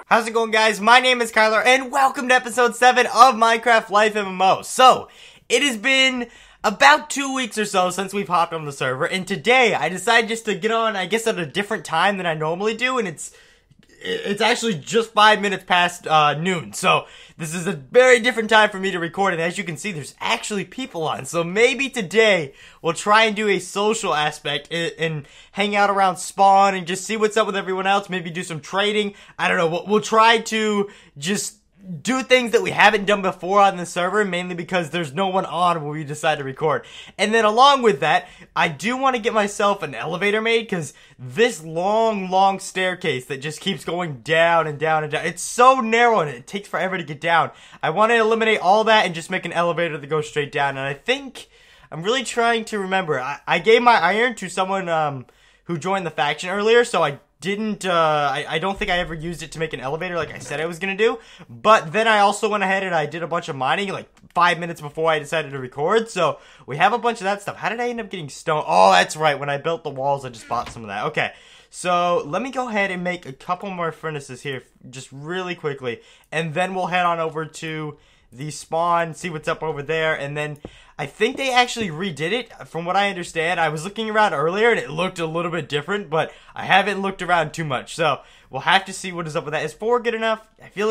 How's it going, guys? My name is Kyler, and welcome to episode 7 of Minecraft Life MMO. So, it has been about 2 weeks or so since we've hopped on the server, and today I decided just to get on, I guess, at a different time than I normally do, and it's actually just 5 minutes past noon, so this is a very different time for me to record, and as you can see, there's actually people on, so maybe today we'll try and do a social aspect and hang out around spawn and just see what's up with everyone else, maybe do some trading. I don't know, we'll try to just do things that we haven't done before on the server, mainly because there's no one on when we decide to record. And then along with that, I do want to get myself an elevator made, because this long staircase that just keeps going down and down and down, it's so narrow and it takes forever to get down. I want to eliminate all that and just make an elevator that goes straight down, and I think I'm really trying to remember. I gave my iron to someone who joined the faction earlier, so I don't think I ever used it to make an elevator like I said I was gonna do, but then I also went ahead and I did a bunch of mining like 5 minutes before I decided to record, so we have a bunch of that stuff. How did I end up getting stone? Oh, that's right, when I built the walls I just bought some of that. Okay, so let me go ahead and make a couple more furnaces here just really quickly, and then we'll head on over to the spawn, see what's up over there, and then I think they actually redid it, from what I understand. I was looking around earlier, and it looked a little bit different, but I haven't looked around too much, so we'll have to see what is up with that. Is 4 good enough? I feel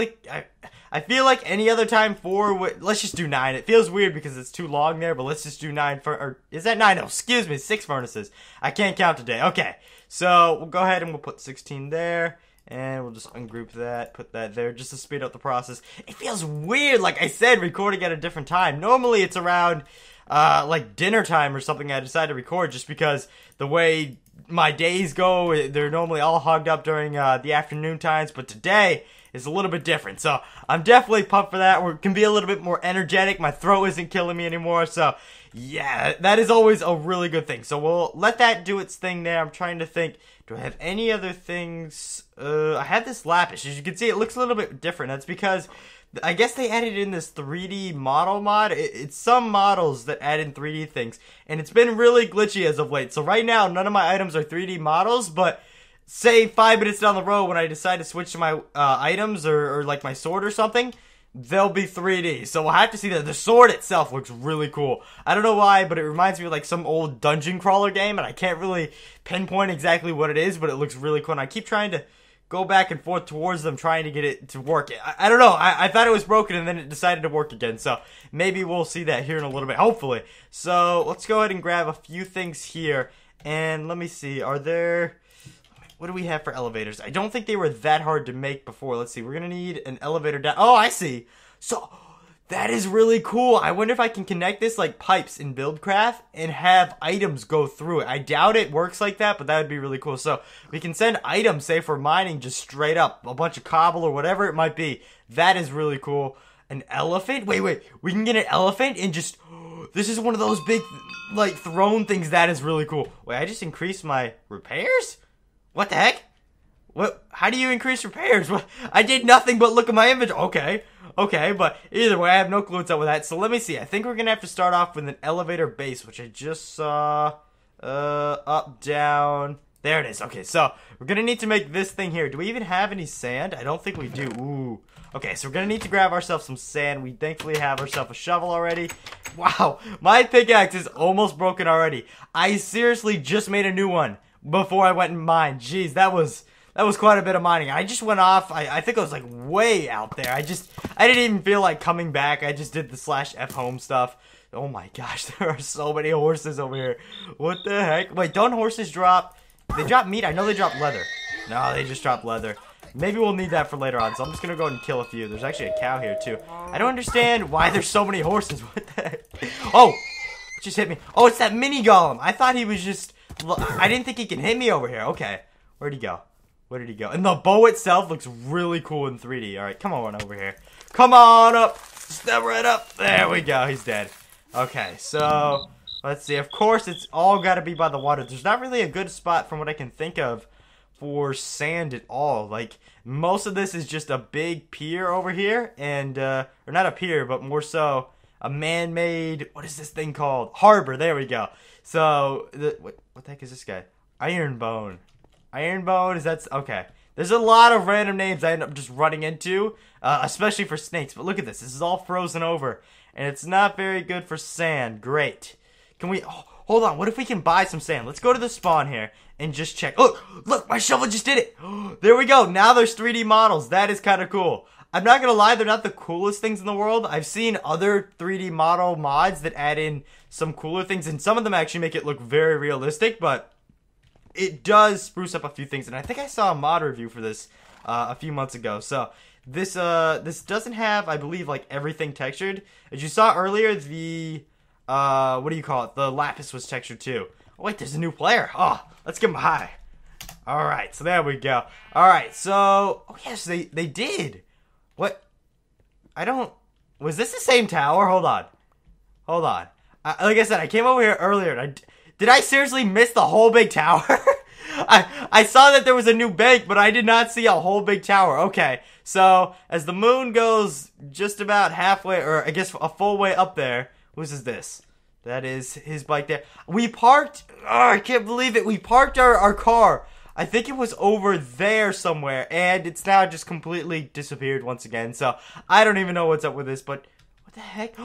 like any other time 4 would... Let's just do 9. It feels weird because it's too long there, but let's just do 9 for... Or, is that 9? No, excuse me, 6 furnaces. I can't count today. Okay, so we'll go ahead and we'll put 16 there. And we'll just ungroup that, put that there, just to speed up the process. It feels weird, like I said, recording at a different time. Normally it's around, like dinner time or something I decide to record, just because the way my days go, they're normally all hogged up during the afternoon times, but today is a little bit different. So I'm definitely pumped for that. We can be a little bit more energetic. My throat isn't killing me anymore, so yeah, that is always a really good thing. So we'll let that do its thing there. I'm trying to think, do I have any other things? I have this lapis. As you can see, it looks a little bit different. That's because I guess they added in this 3D model mod. It's some models that add in 3D things, and it's been really glitchy as of late. So right now, none of my items are 3D models, but say 5 minutes down the road when I decide to switch to my items or like my sword or something, they'll be 3D. So we'll have to see that. The sword itself looks really cool. I don't know why, but it reminds me of like some old dungeon crawler game, and I can't really pinpoint exactly what it is, but it looks really cool. And I keep trying to go back and forth towards them, trying to get it to work. I don't know. I thought it was broken, and then it decided to work again. So maybe we'll see that here in a little bit, hopefully. So let's go ahead and grab a few things here. And let me see. Are there... What do we have for elevators? I don't think they were that hard to make before. Let's see. We're going to need an elevator down. Oh, I see. So, that is really cool. I wonder if I can connect this like pipes in Buildcraft and have items go through it. I doubt it works like that, but that would be really cool. So, we can send items, say for mining, just straight up. A bunch of cobble or whatever it might be. That is really cool. An elephant? Wait. We can get an elephant and just... This is one of those big, like, throne things. That is really cool. Wait, I just increased my repairs? What the heck? What? How do you increase repairs? What? I did nothing but look at my inventory. Okay, but either way, I have no clue what's up with that. So let me see. I think we're gonna have to start off with an elevator base, which I just saw. Up, down. There it is. Okay, so we're gonna need to make this thing here. Do we even have any sand? I don't think we do. Ooh. Okay, so we're gonna need to grab ourselves some sand. We thankfully have ourselves a shovel already. Wow, my pickaxe is almost broken already. I seriously just made a new one before I went and mined. Jeez, that was quite a bit of mining. I just went off. I think I was like way out there. I didn't even feel like coming back. I just did the /F home stuff. Oh my gosh, there are so many horses over here. What the heck? Wait, don't horses drop? They drop meat? I know they drop leather. No, they just drop leather. Maybe we'll need that for later on, so I'm just gonna go ahead and kill a few. There's actually a cow here too. I don't understand why there's so many horses. What the heck? Oh, it just hit me. Oh, it's that mini golem. I thought he was just... I didn't think he can hit me over here. Okay. Where'd he go? Where did he go? And the bow itself looks really cool in 3D. Alright, come on over here. Come on up. Step right up. There we go. He's dead. Okay, so let's see. Of course, it's all got to be by the water. There's not really a good spot from what I can think of for sand at all. Like, most of this is just a big pier over here. And, or not a pier, but more so a man-made, what is this thing called? Harbor. There we go. So, what the heck is this guy? Iron Bone. Iron Bone, is that... Okay. There's a lot of random names I end up just running into, especially for snakes. But look at this. This is all frozen over, and it's not very good for sand. Great. Can we... Oh, hold on. What if we can buy some sand? Let's go to the spawn here and just check. Look, my shovel just did it. There we go. Now there's 3D models. That is kind of cool. I'm not going to lie, they're not the coolest things in the world. I've seen other 3D model mods that add in some cooler things, and some of them actually make it look very realistic, but it does spruce up a few things. And I think I saw a mod review for this a few months ago. So this doesn't have, I believe, like everything textured. As you saw earlier, the what do you call it? The lapis was textured too. Oh, wait, there's a new player. Oh, let's give him a hi. All right, so there we go. All right, so oh yes, they did. What? Was this the same tower? Hold on. Like I said, I came over here earlier. And did I seriously miss the whole big tower? I saw that there was a new bank, but I did not see a whole big tower. Okay, so as the moon goes just about halfway, or I guess a full way up there, whose is this? That is his bike there. We parked, I can't believe it. We parked our car. I think it was over there somewhere, and it's now just completely disappeared once again. So I don't even know what's up with this, but what the heck?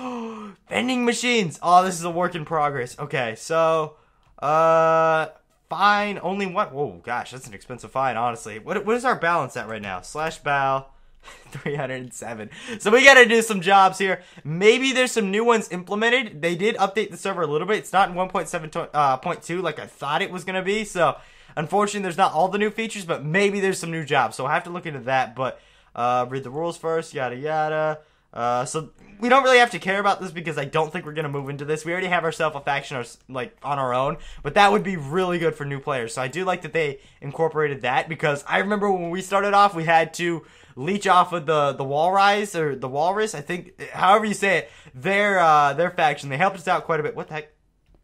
Vending machines. Oh, this is a work in progress. Okay, so fine. Only one. Whoa, gosh, that's an expensive fine, honestly. What is our balance at right now? /bal 307. So we gotta do some jobs here. Maybe there's some new ones implemented. They did update the server a little bit. It's not in 1.7.2 like I thought it was gonna be. So unfortunately, there's not all the new features, but maybe there's some new jobs. So I'll have to look into that. But read the rules first, yada yada. So we don't really have to care about this because I don't think we're gonna move into this. We already have ourselves a faction like on our own, but that would be really good for new players. So I do like that they incorporated that, because I remember when we started off, we had to leech off of the walrus, or the walrus, I think, however you say it. Their faction. They helped us out quite a bit. What the heck?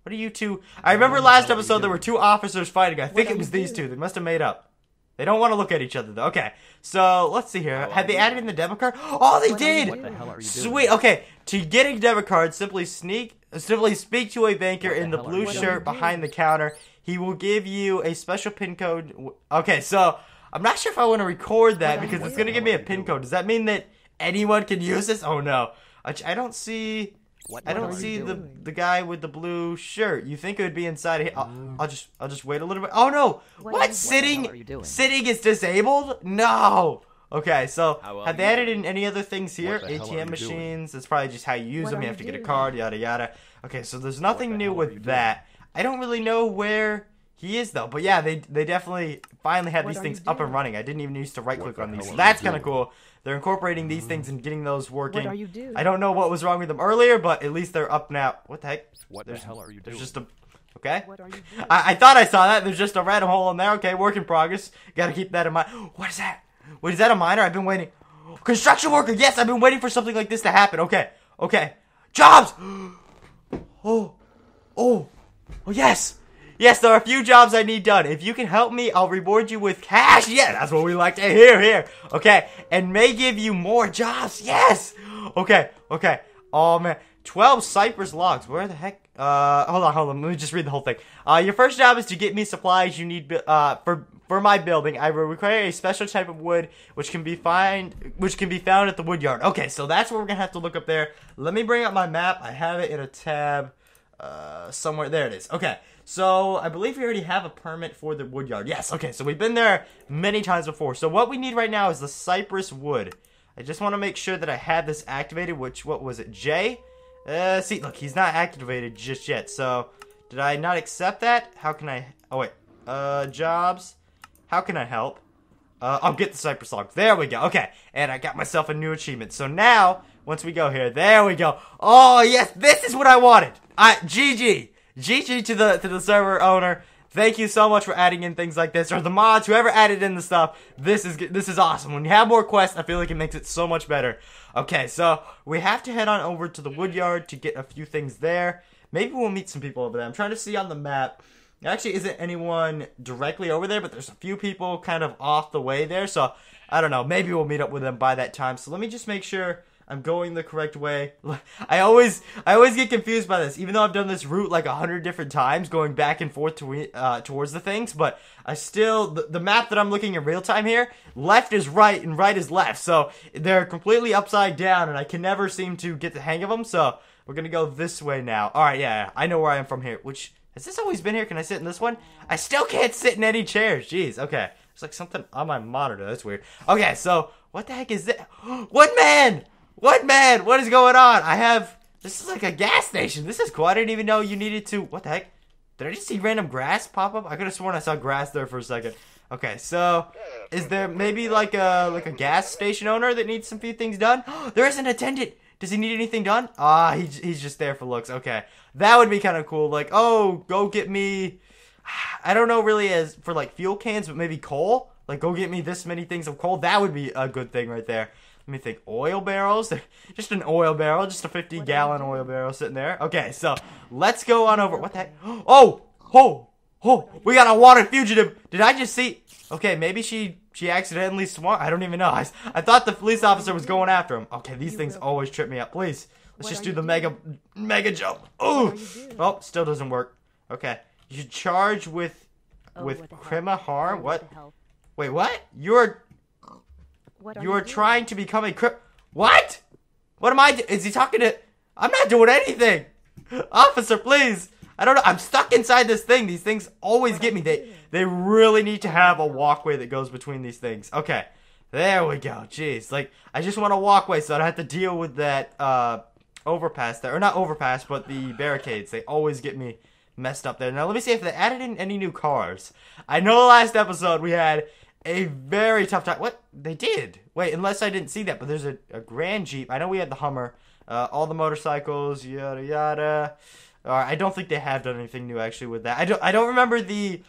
What are you two? I remember last episode there were two officers fighting. I think it was these two. They must have made up. They don't want to look at each other, though. Okay, so let's see here. Have they added in the debit card? Oh, they did! What the hell are you doing? Sweet. Okay, to get a debit card, simply speak to a banker in the blue shirt behind the counter. He will give you a special PIN code. Okay, so I'm not sure if I want to record that because it's going to give me a PIN code. Does that mean that anyone can use this? Oh, no. I don't see... I don't see the guy with the blue shirt. You think it would be inside here? I'll just wait a little bit. Oh no! What? Sitting is disabled? No. Okay, so have they added in any other things here? ATM machines. That's probably just how you use them. You have to get a card. Yada yada. Okay, so there's nothing new with that. I don't really know where he is though. But yeah, they definitely finally had these things up and running. I didn't even used to right click on these. So that's kind of cool. They're incorporating these things and getting those working. What are you doing? I don't know what was wrong with them earlier, but at least they're up now. What the heck? What the hell are you doing? There's just a... Okay. What are you doing? I thought I saw that. There's just a random hole in there. Okay, work in progress. Gotta keep that in mind. What is that? Wait, is that a miner? I've been waiting. Construction worker. Yes, I've been waiting for something like this to happen. Okay. Jobs! Oh, yes! Yes, there are a few jobs I need done. If you can help me, I'll reward you with cash. Yeah, that's what we like to hear here. Okay, and may give you more jobs. Yes! Okay. Oh, man. 12 cypress logs. Where the heck? Hold on. Let me just read the whole thing. Your first job is to get me supplies you need for my building. I will require a special type of wood which can be found at the wood yard. Okay, so that's what we're gonna have to look up there. Let me bring up my map. I have it in a tab somewhere. There it is. Okay. So, I believe we already have a permit for the wood yard. Yes, okay, so we've been there many times before. So, what we need right now is the cypress wood. I just want to make sure that I have this activated, what was it, J? See, look, he's not activated just yet. So, did I not accept that? How can I, oh wait, jobs, how can I help? I'll get the cypress logs. There we go, okay, and I got myself a new achievement. So now, once we go here, there we go. Oh, yes, this is what I wanted. GG to the server owner. Thank you so much for adding in things like this, or the mods, whoever added in the stuff. This is awesome. When you have more quests, I feel like it makes it so much better. Okay, so we have to head on over to the woodyard to get a few things there. Maybe we'll meet some people over there. I'm trying to see on the map. There actually isn't anyone directly over there, but there's a few people kind of off the way there. So I don't know. Maybe we'll meet up with them by that time. So let me just make sure I'm going the correct way. I always get confused by this, even though I've done this route like 100 different times, going back and forth towards the things. But I still, the map that I'm looking in real time here, left is right and right is left. So they're completely upside down, and I can never seem to get the hang of them. So we're gonna go this way now. All right, yeah, I know where I am from here. Which, has this always been here? Can I sit in this one? I still can't sit in any chairs. Jeez, okay. There's like something on my monitor. That's weird. Okay, so what the heck is this? What man? What man? What is going on? This is like a gas station. This is cool. I didn't even know you needed to, what the heck? Did I just see random grass pop up? I could have sworn I saw grass there for a second. Okay, so is there maybe like a gas station owner that needs some few things done? There is an attendant. Does he need anything done? He's just there for looks. Okay, that would be kind of cool. Like, oh, go get me, I don't know really as for like fuel cans, but maybe coal. Like, go get me this many things of coal. That would be a good thing right there. Let me think. Oil barrels? Just an oil barrel. Just a 50-gallon oil barrel sitting there. Okay, so let's go on over. What the heck? Oh! We got a wanted fugitive. Did I just see? Okay, maybe she accidentally swung. I don't even know. I thought the police officer was going after him. Okay, these things always trip me up. Please, let's just do the mega jump. Oh! Oh, still doesn't work. Okay. You should charge with crima harm. What? Wait, what? You're trying to become a What? What am I is he talking to? I'm not doing anything. Officer, please. I don't know. I'm stuck inside this thing. These things always get me. They really need to have a walkway that goes between these things. Okay. There we go. Jeez. Like, I just want a walkway so I don't have to deal with that overpass there. Or not overpass, but the barricades. They always get me messed up there. Now, let me see if they added in any new cars. I know last episode we had a very tough time. What? They did. Wait, unless I didn't see that. But there's a Grand Jeep. I know we had the Hummer. All the motorcycles, yada yada. I don't think they have done anything new actually with that. I don't remember the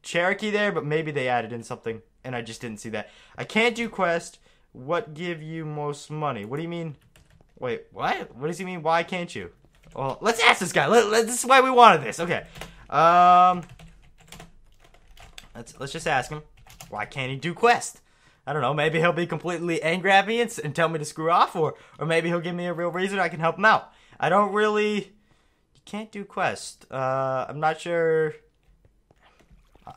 Cherokee there, but maybe they added in something and I just didn't see that. I can't do quest. What give you most money? What do you mean? Wait, what? What does he mean? Why can't you? Well, let's ask this guy. This is why we wanted this. Okay. Let's just ask him. Why can't he do quest? I don't know. Maybe he'll be completely angry at me and tell me to screw off, or maybe he'll give me a real reason I can help him out. I don't really. You can't do quest. I'm not sure.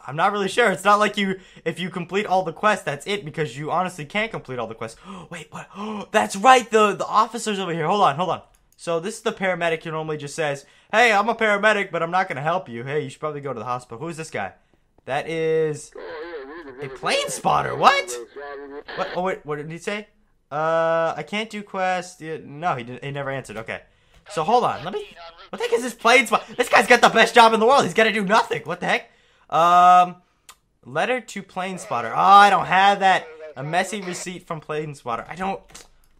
I'm not really sure. It's not like if you complete all the quests, that's it, because you honestly can't complete all the quests. Wait, what? That's right. The officer's over here. Hold on. So this is the paramedic who normally just says, "Hey, I'm a paramedic, but I'm not gonna help you. Hey, you should probably go to the hospital." Who's this guy? That is a plane spotter. What? What? Oh wait, what did he say? I can't do quest. No, he didn't. He never answered. Okay. So hold on. What the heck is this plane spotter? This guy's got the best job in the world. He's got to do nothing. What the heck? Letter to plane spotter. Oh, I don't have that. A messy receipt from plane spotter. I don't.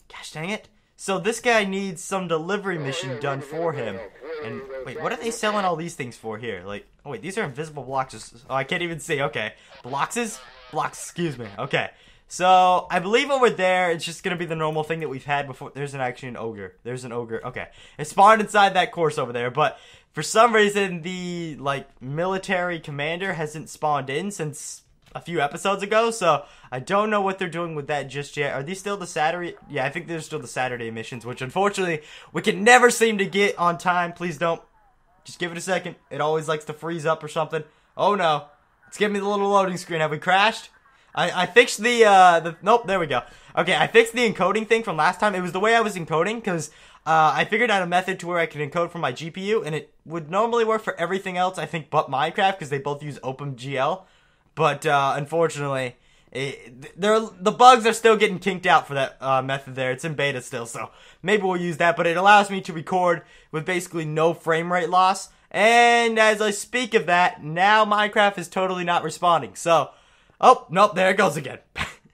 Gosh dang it. So this guy needs some delivery mission done for him. And wait, what are they selling all these things for here? Like, oh wait, these are invisible blocks. Oh, I can't even see. Okay. Blocks, excuse me. Okay. So, I believe over there, it's just going to be the normal thing that we've had before. There's actually an ogre. There's an ogre. Okay. It spawned inside that course over there, but for some reason, the, military commander hasn't spawned in since a few episodes ago, so I don't know what they're doing with that just yet. Are these still the Saturday? Yeah, I think they're still the Saturday missions, which unfortunately, we can never seem to get on time. Please don't. Just give it a second. It always likes to freeze up or something. Oh no. It's giving me the little loading screen. Have we crashed? I fixed nope, there we go. Okay, I fixed the encoding thing from last time. It was the way I was encoding, because I figured out a method to where I could encode from my GPU, and it would normally work for everything else, I think, but Minecraft, because they both use OpenGL. But, unfortunately, the bugs are still getting kinked out for that method there. It's in beta still, so maybe we'll use that. But it allows me to record with basically no frame rate loss. And as I speak of that, now Minecraft is totally not responding. So, oh, nope, there it goes again.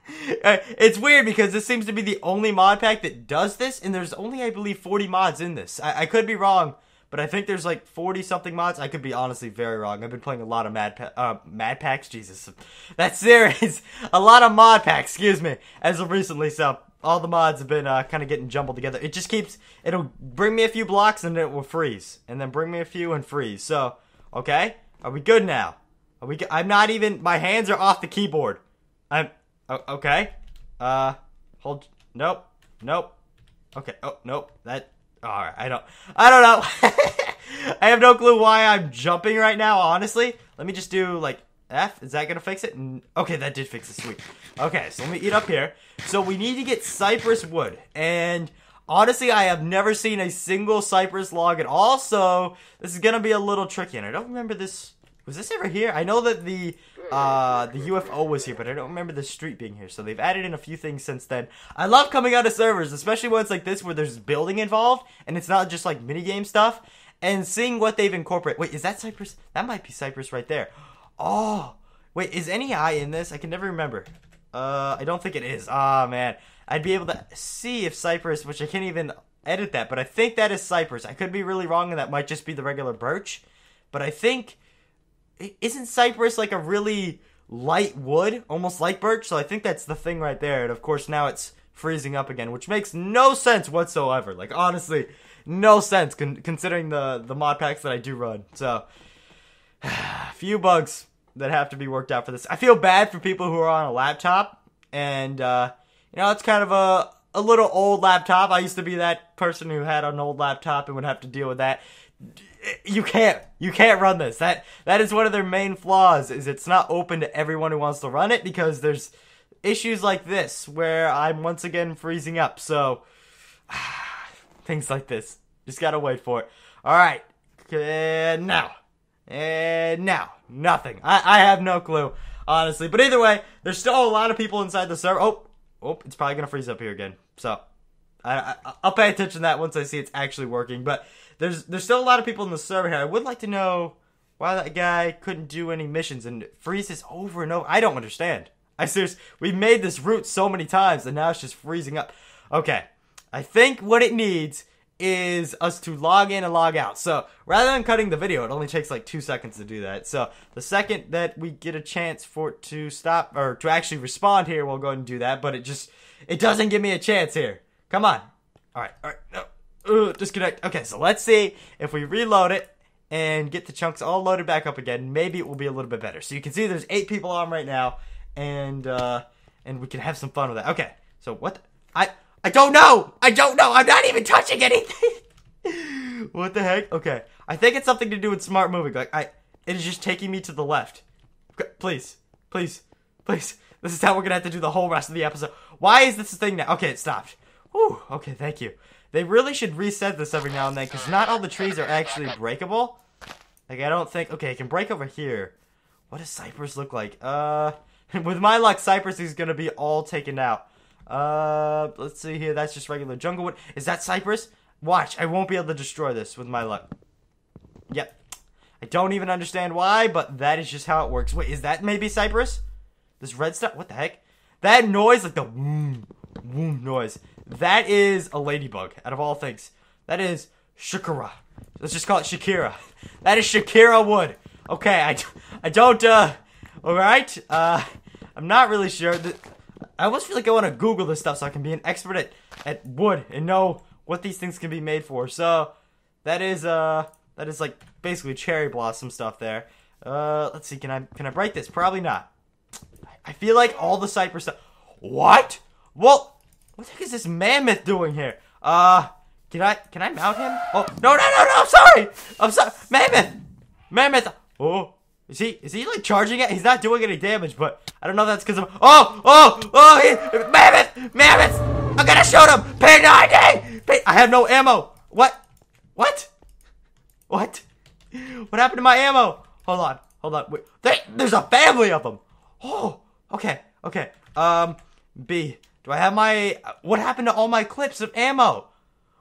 It's weird because this seems to be the only mod pack that does this, and there's only, I believe, 40 mods in this. I could be wrong, but I think there's like 40-something mods. I could be honestly very wrong. I've been playing a lot of Mad Packs. Jesus, that series. A lot of mod packs, excuse me, as of recently, so all the mods have been kind of getting jumbled together. It just keeps, it'll bring me a few blocks and then it will freeze, and then bring me a few and freeze. So, okay, are we good now? I'm not even, my hands are off the keyboard. Okay. Hold, Nope. Nope. Okay. Oh, nope. That. Alright, I don't know. I have no clue why I'm jumping right now, honestly. Let me just do, like, F. Is that gonna fix it? Okay, that did fix it. Sweet. Okay, so let me eat up here. So we need to get cypress wood. And honestly, I have never seen a single cypress log at all. So this is gonna be a little tricky. And I don't remember this. Was this ever here? I know that the UFO was here, but I don't remember the street being here. So they've added in a few things since then. I love coming out of servers, especially when it's like this, where there's building involved, and it's not just like minigame stuff. And seeing what they've incorporated. Wait, is that cypress? That might be cypress right there. Oh, wait, is any eye in this? I can never remember. I don't think it is. Ah, man. I'd be able to see if cypress, which I can't even edit that, but I think that is cypress. I could be really wrong, and that might just be the regular birch. But I think... Isn't cypress like a really light wood? Almost like birch? So I think that's the thing right there. And of course now it's freezing up again, which makes no sense whatsoever. Like, honestly, no sense considering the mod packs that I do run. So, a few bugs that have to be worked out for this. I feel bad for people who are on a laptop. And, you know, it's kind of a little old laptop. I used to be that person who had an old laptop and would have to deal with that. You can't run this. That is one of their main flaws, is it's not open to everyone who wants to run it, because there's issues like this where I'm once again freezing up. So things like this, just gotta wait for it. Alright, now nothing. I have no clue, honestly, but either way, there's still a lot of people inside the server. Oh, it's probably gonna freeze up here again, so I'll pay attention to that once I see it's actually working. But there's still a lot of people in the server here. I would like to know why that guy couldn't do any missions and freezes over and over. I don't understand. We've made this route so many times and now it's just freezing up. Okay, I think what it needs is us to log in and log out. So rather than cutting the video, it only takes like 2 seconds to do that. So the second that we get a chance for it to stop, or to actually respond here, we'll go ahead and do that. But it doesn't give me a chance here. Come on. Alright, no. Disconnect. Okay, so let's see if we reload it and get the chunks all loaded back up again. Maybe it will be a little bit better. So you can see there's 8 people on right now, and we can have some fun with that. Okay, so what? I don't know. I'm not even touching anything. What the heck? Okay, I think it's something to do with smart moving. Like it is just taking me to the left. Okay, please. This is how we're gonna have to do the whole rest of the episode. Why is this a thing now? Okay, it stopped. Whew, okay, thank you. They really should reset this every now and then, because not all the trees are actually breakable. Like, I don't think... Okay, I can break over here. What does cypress look like? With my luck, cypress is going to be all taken out. Let's see here. That's just regular jungle wood. Is that cypress? Watch, I won't be able to destroy this with my luck. Yep. I don't even understand why, but that is just how it works. Wait, is that maybe cypress? This red stuff? What the heck? That noise, like the noise. That is a ladybug, out of all things. That is Shakira. Let's just call it Shakira. That is Shakira wood. Okay, I don't, alright. I'm not really sure. I almost feel like I want to Google this stuff so I can be an expert at wood and know what these things can be made for. So, that is like basically cherry blossom stuff there. Let's see, can I break this? Probably not. I feel like all the cypress stuff. What? Well, what the heck is this mammoth doing here? Can I mount him? Oh, no, I'm sorry. Mammoth. Oh, is he like charging it? He's not doing any damage, but I don't know if that's because of, mammoth. I'm gonna shoot him. P90. I have no ammo. What happened to my ammo? Hold on. Wait, there's a family of them. Oh, okay. B. Do I have my... What happened to all my clips of ammo?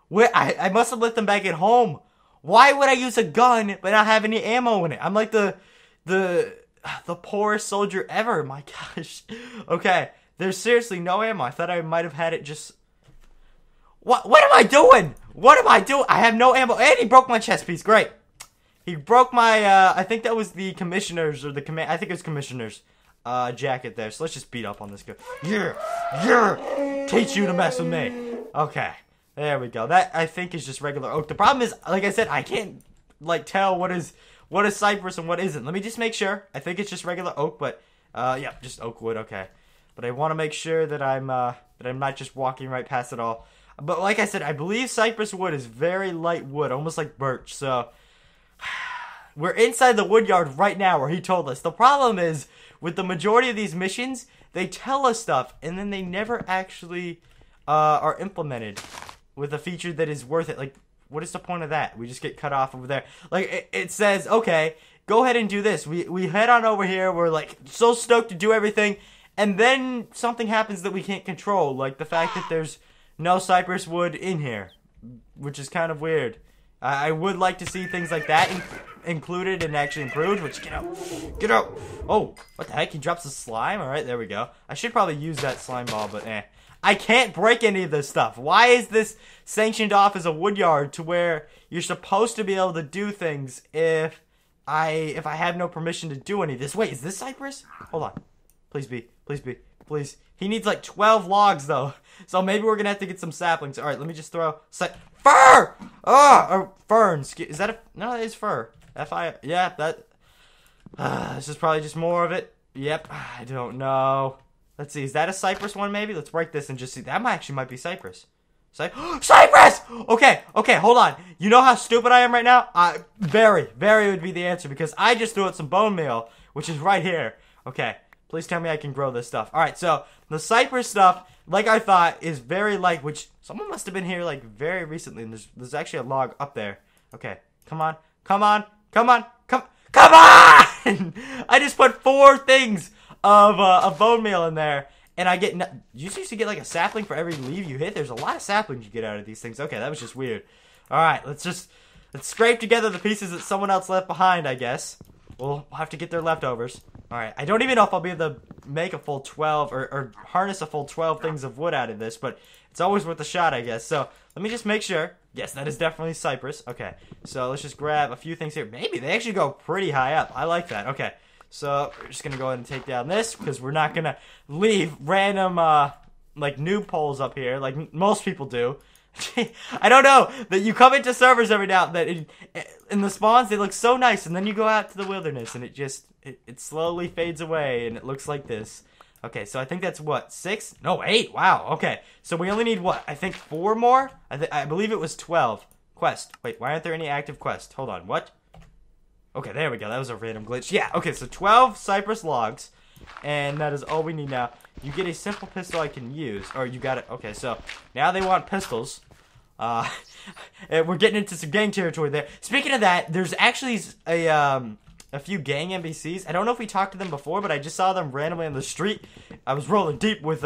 Where I must have left them back at home. Why would I use a gun but not have any ammo in it? I'm like the poorest soldier ever. My gosh. Okay. There's seriously no ammo. I thought I might have had it just... What am I doing? I have no ammo. And he broke my chest piece. Great. He broke my... I think that was the commissioner's or the command... I think it was commissioner's. Jacket there. So let's just beat up on this guy. Yeah. Teach you to mess with me. Okay. There we go. That, I think, is just regular oak. The problem is, like I said, I can't, like, tell what is cypress and what isn't. Let me just make sure. I think it's just regular oak, but, yeah, just oak wood. Okay. but I want to make sure that I'm not just walking right past it all. But like I said, I believe cypress wood is very light wood, almost like birch. So we're inside the wood yard right now where he told us. The problem is, with the majority of these missions, they tell us stuff, and then they never actually are implemented with a feature that is worth it. Like, what is the point of that? We just get cut off over there. Like, it says, okay, go ahead and do this. We head on over here. We're, like, so stoked to do everything, and then something happens that we can't control, like the fact that there's no cypress wood in here, which is kind of weird. I would like to see things like that included and actually improved, which, get out. Oh, what the heck? He drops the slime? All right, there we go. I should probably use that slime ball, but I can't break any of this stuff. Why is this sanctioned off as a woodyard to where you're supposed to be able to do things if I have no permission to do any of this? Wait, is this cypress? Hold on. Please be. Please be. Please. He needs like 12 logs, though. So maybe we're going to have to get some saplings. All right, let me just throw... Fir! Or ferns. Is that a... No, that is fir. F-I... Yeah, that... this is probably just more of it. Yep. I don't know. Let's see. Is that a cypress one, maybe? Let's break this and just see. That might be cypress. Cypress! Okay, hold on. You know how stupid I am right now? Very would be the answer, because I just threw out some bone meal, which is right here. Okay. Please tell me I can grow this stuff. Alright, so the cypress stuff, like I thought, is very light, which someone must have been here like very recently, and there's actually a log up there. Okay, come on. I just put 4 things of bone meal in there, and I get... You used to get like a sapling for every leaf you hit. There's a lot of saplings you get out of these things. Okay, that was just weird. Alright, let's scrape together the pieces that someone else left behind, I guess. We'll have to get their leftovers. Alright, I don't even know if I'll be able to make a full 12 or harness a full 12 things of wood out of this, but it's always worth a shot, I guess. So, let me just make sure. Yes, that is definitely cypress. Okay, so let's just grab a few things here. Maybe they actually go pretty high up. I like that. Okay, so we're just going to go ahead and take down this, because we're not going to leave random, like, noob poles up here, like most people do. I don't know, that you come into servers every now and then, in the spawns, they look so nice, and then you go out to the wilderness, and it slowly fades away, and it looks like this. Okay, so I think that's what, 6? No, 8, wow, okay. So we only need what, I think 4 more? I believe it was 12. Quest, wait, why aren't there any active quests? Hold on, what? Okay, there we go, that was a random glitch. Yeah, okay, so 12 cypress logs, and that is all we need now. You get a simple pistol I can use, or you got it, okay, so now they want pistols. We're getting into some gang territory there. Speaking of that, there's actually a few gang NPCs. I don't know if we talked to them before, but I just saw them randomly on the street. I was rolling deep with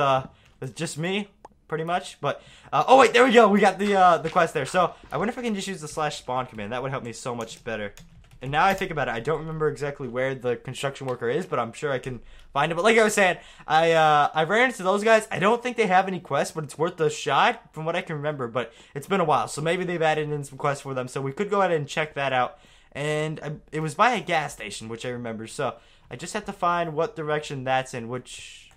just me, pretty much. But oh wait, there we go. We got the quest there. So I wonder if I can just use the /spawn command. That would help me so much better. And now I think about it, I don't remember exactly where the construction worker is, but I'm sure I can find it. But like I was saying, I ran into those guys. I don't think they have any quests, but it's worth the shot from what I can remember. But it's been a while, so maybe they've added in some quests for them. So we could go ahead and check that out. And it was by a gas station, which I remember. So I just have to find what direction that's in, which,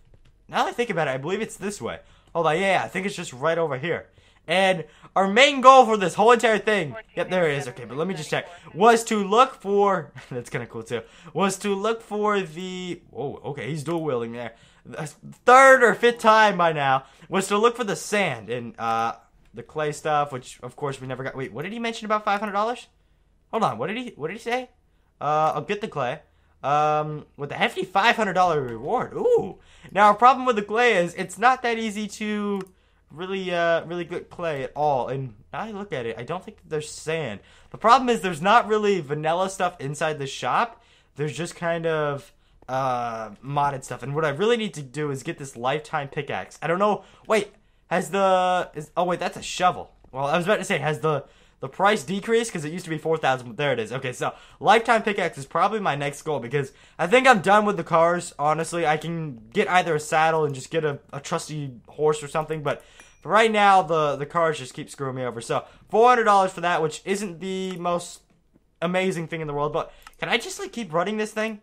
now that I think about it, I believe it's this way. Hold on, yeah, I think it's just right over here. And our main goal for this whole entire thing, yep, there it is, okay, but let me just check, was to look for, that's kind of cool too, was to look for the, whoa, okay, he's dual wielding there, the 3rd or 5th time by now, was to look for the sand and the clay stuff, which of course we never got. Wait, what did he mention about $500? Hold on, what did he say? I'll get the clay. With a hefty $500 reward. Ooh. Now our problem with the clay is it's not that easy to really good clay at all. And now I look at it, I don't think that there's sand. The problem is there's not really vanilla stuff inside the shop. There's just kind of modded stuff. And what I really need to do is get this lifetime pickaxe. I don't know. Wait, oh wait, that's a shovel. Well, I was about to say, has the price decreased? Because it used to be 4,000, but there it is. Okay, so lifetime pickaxe is probably my next goal, because I think I'm done with the cars, honestly. I can get either a saddle and just get a trusty horse or something, but for right now, the cars just keep screwing me over. So $400 for that, which isn't the most amazing thing in the world, but can I just like keep running this thing?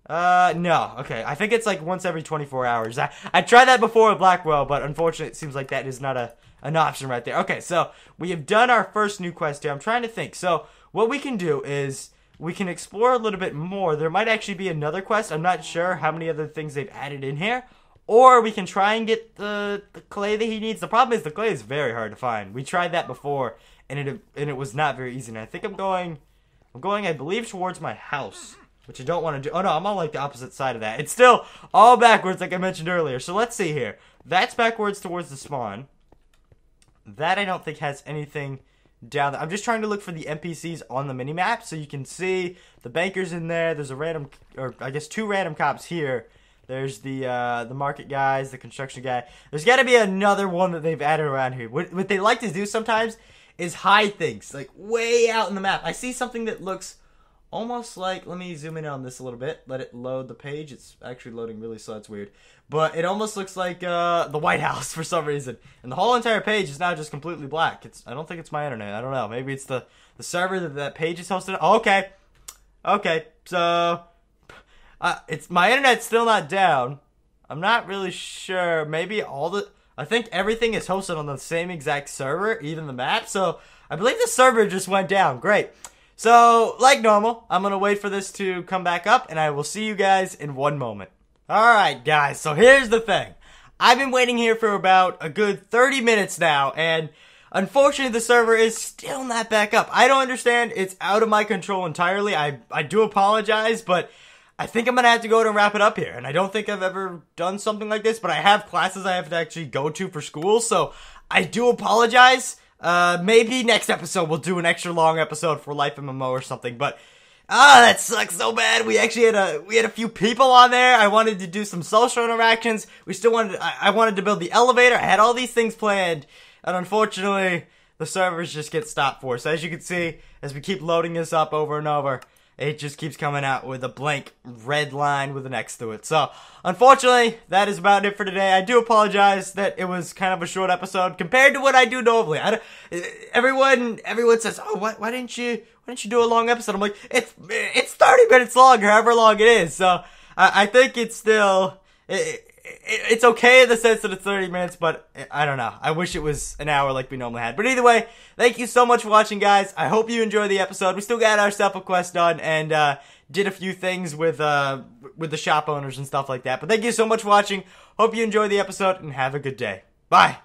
No. Okay, I think it's like once every 24 hours. I tried that before with Blackwell, but unfortunately it seems like that is not an option right there. Okay, so we have done our first new quest here. I'm trying to think. So what we can do is we can explore a little bit more. There might actually be another quest. I'm not sure how many other things they've added in here. or we can try and get the clay that he needs. The problem is the clay is very hard to find. We tried that before, and it was not very easy. And I think I'm going, I believe, towards my house, which I don't want to do. Oh no, I'm on like the opposite side of that. It's still all backwards, like I mentioned earlier. So let's see here. That's backwards towards the spawn. That I don't think has anything down there. I'm just trying to look for the NPCs on the minimap, so you can see the banker's in there. There's a random, or I guess 2 random cops here. There's the market guys, the construction guy. There's got to be another one that they've added around here. What they like to do sometimes is hide things, like way out in the map. I see something that looks almost like, let me zoom in on this a little bit, let it load the page. It's actually loading really slow, it's weird. But it almost looks like the White House for some reason. And the whole entire page is now just completely black. I don't think it's my internet, I don't know. Maybe it's the server that page is hosted on. Oh, okay. Okay, so it's my internet's still not down. I'm not really sure. Maybe I think everything is hosted on the same exact server, even the map. So I believe the server just went down. Great. So, like normal, I'm going to wait for this to come back up, and I will see you guys in one moment. Alright, guys, so here's the thing. I've been waiting here for about a good 30 minutes now, and unfortunately the server is still not back up. I don't understand. It's out of my control entirely. I do apologize, but I think I'm going to have to go and wrap it up here. And I don't think I've ever done something like this, but I have classes I have to actually go to for school, so I do apologize. Maybe next episode we'll do an extra long episode for Life MMO or something, but that sucks so bad. We actually had a few people on there. I wanted to do some social interactions. I wanted to build the elevator. I had all these things planned, and unfortunately the servers just get stopped for us. As you can see, as we keep loading this up over and over, it just keeps coming out with a blank red line with an X to it. So, unfortunately, that is about it for today. I do apologize that it was kind of a short episode compared to what I do normally. Everyone says, "Oh, why didn't you do a long episode?" I'm like, it's 30 minutes long, however long it is. So, I think it's still it's okay in the sense that it's 30 minutes, but I don't know. I wish it was an hour like we normally had. But either way, thank you so much for watching, guys. I hope you enjoyed the episode. We still got our Self Quest done and did a few things with the shop owners and stuff like that. But thank you so much for watching. Hope you enjoyed the episode and have a good day. Bye.